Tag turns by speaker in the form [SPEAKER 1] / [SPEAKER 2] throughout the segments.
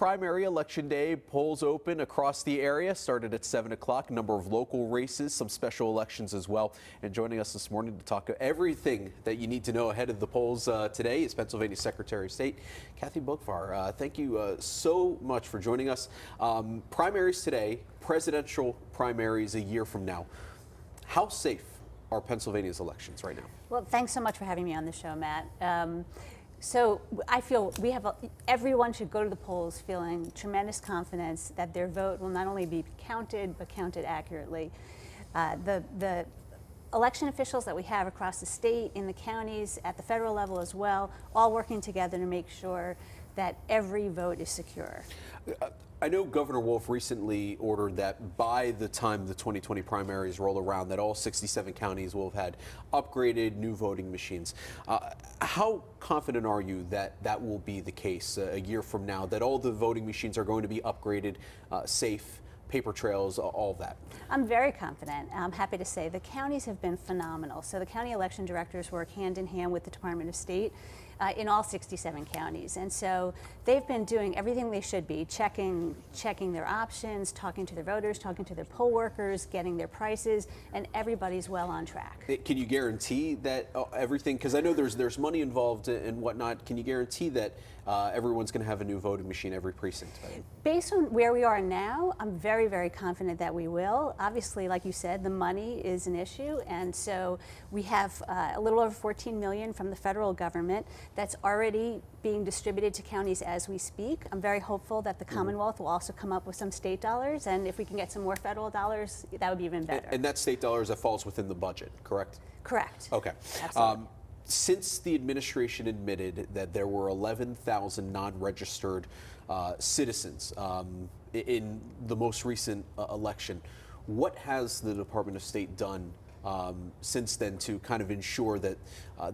[SPEAKER 1] primary election day. Polls open across the area. Started at 7 o'clock. A number of local races, some special elections as well. And joining us this morning to talk everything that you need to know ahead of the polls today is Pennsylvania Secretary of State Kathy Boockvar. Thank you so much for joining us. Primaries today, presidential primaries a year from now. How safe are Pennsylvania's elections right now?
[SPEAKER 2] Well, thanks so much for having me on the show, Matt. So I feel everyone should go to the polls feeling tremendous confidence that their vote will not only be counted, but counted accurately. The election officials that we have across the state, in the counties, at the federal level as well, all working together to make sure that every vote is secure.
[SPEAKER 1] I know Governor Wolf recently ordered that by the time the 2020 primaries roll around, that all 67 counties will have had upgraded new voting machines. How confident are you that that will be the case a year from now, that all the voting machines are going to be upgraded, safe, paper trails, all of that? I'm
[SPEAKER 2] very confident. I'm happy to say the counties have been phenomenal. So the county election directors work hand in hand with the Department of State in all 67 counties. And so they've been doing everything they should be, checking their options, talking to their voters, talking to their poll workers, getting their prices, and everybody's well on track.
[SPEAKER 1] Can you guarantee that everything, because I know there's money involved and whatnot, can you guarantee that everyone's going to have a new voting machine every precinct?
[SPEAKER 2] Based on where we are now, I'm very, very confident that we will. Obviously, like you said, the money is an issue, and so we have a little over $14 million from the federal government that's already being distributed to counties as we speak. I'm very hopeful that the Commonwealth will also come up with some state dollars, and if we can get some more federal dollars, that would be even better.
[SPEAKER 1] And that state dollars that falls within the budget, correct?
[SPEAKER 2] Correct.
[SPEAKER 1] Okay.
[SPEAKER 2] Absolutely.
[SPEAKER 1] Since the administration admitted that there were 11,000 non-registered citizens in the most recent election, what has the Department of State done since then to kind of ensure that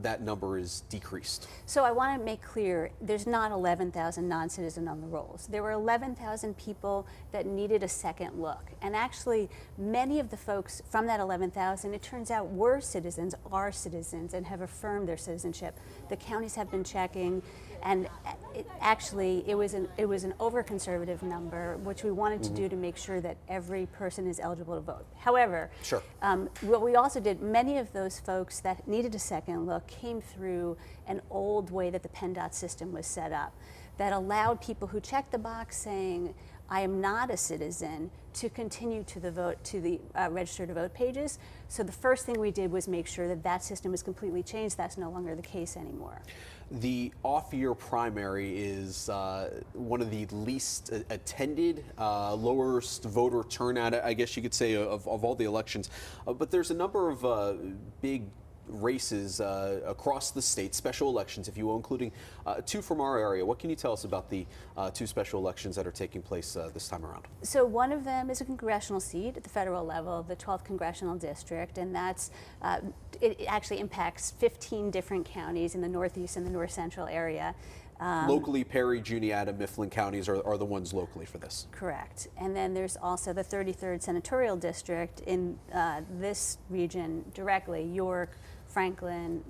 [SPEAKER 1] that number is decreased?
[SPEAKER 2] So I want to make clear, there's not 11,000 non-citizens on the rolls. There were 11,000 people that needed a second look. And actually, many of the folks from that 11,000, it turns out, were citizens, are citizens, and have affirmed their citizenship. The counties have been checking, and it was an over-conservative number, which we wanted to do to make sure that every person is eligible to vote. However,
[SPEAKER 1] sure.
[SPEAKER 2] What we also did, many of those folks that needed a second look came through an old way that the PennDOT system was set up that allowed people who checked the box saying, I am not a citizen, to continue to the register to vote pages. So the first thing we did was make sure that that system was completely changed. That's no longer the case anymore.
[SPEAKER 1] The off-year primary is one of the least attended, lowest voter turnout, I guess you could say, of all the elections. But there's a number of big races across the state, special elections, if you will, including two from our area. What can you tell us about the two special elections that are taking place this time around?
[SPEAKER 2] So one of them is a congressional seat at the federal level, the 12th Congressional District, and that's it actually impacts 15 different counties in the Northeast and the North Central area.
[SPEAKER 1] Locally, Perry, Juniata, Mifflin counties are the ones locally for this.
[SPEAKER 2] Correct. And then there's also the 33rd Senatorial District in this region directly, York, Franklin,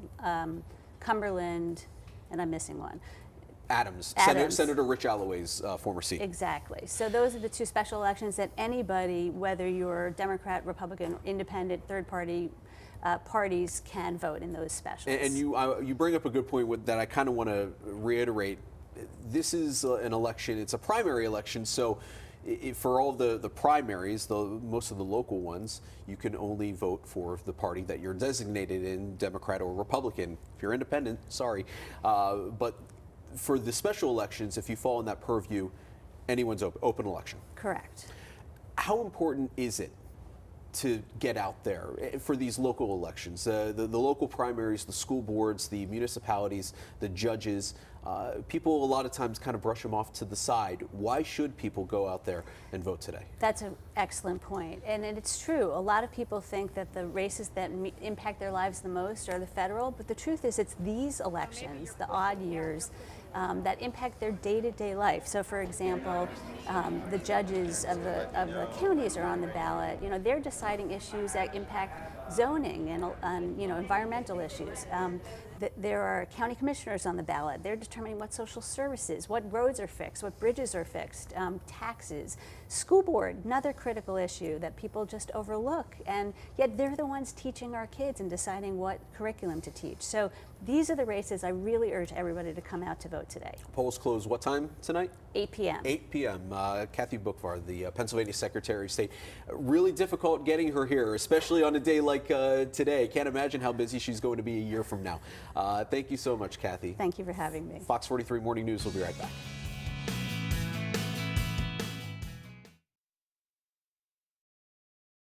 [SPEAKER 2] Cumberland, and I'm missing one.
[SPEAKER 1] Adams. Senator Rich Alloway's former seat.
[SPEAKER 2] Exactly. So those are the two special elections that anybody, whether you're Democrat, Republican, or independent, third party, parties can vote in those specials.
[SPEAKER 1] And you bring up a good point that I kind of want to reiterate. This is an election, it's a primary election, so for all the primaries, most of the local ones, you can only vote for the party that you're designated in, Democrat or Republican. If you're independent, sorry. But for the special elections, if you fall in that purview, anyone's open election.
[SPEAKER 2] Correct.
[SPEAKER 1] How important is it to get out there for these local elections, the local primaries, the school boards, the municipalities, the judges? People a lot of times kind of brush them off to the side. Why should people go out there and vote today?
[SPEAKER 2] That's an excellent point, and it's true. A lot of people think that the races that impact their lives the most are the federal, but the truth is it's these elections, the odd years, that impact their day-to-day life. So, for example, the judges of the counties are on the ballot. You know, they're deciding issues that impact zoning and environmental issues. There are county commissioners on the ballot. They're determining what social services, what roads are fixed, what bridges are fixed, taxes. School board, another critical issue that people just overlook, and yet they're the ones teaching our kids and deciding what curriculum to teach. So these are the races I really urge everybody to come out to vote today.
[SPEAKER 1] Polls close what time tonight?
[SPEAKER 2] 8 p.m.
[SPEAKER 1] 8 p.m. Kathy Boockvar, the Pennsylvania Secretary of State. Really difficult getting her here, especially on a day like today. Can't imagine how busy she's going to be a year from now. Thank you so much, Kathy.
[SPEAKER 2] Thank you for having me.
[SPEAKER 1] Fox 43 Morning News will be right back.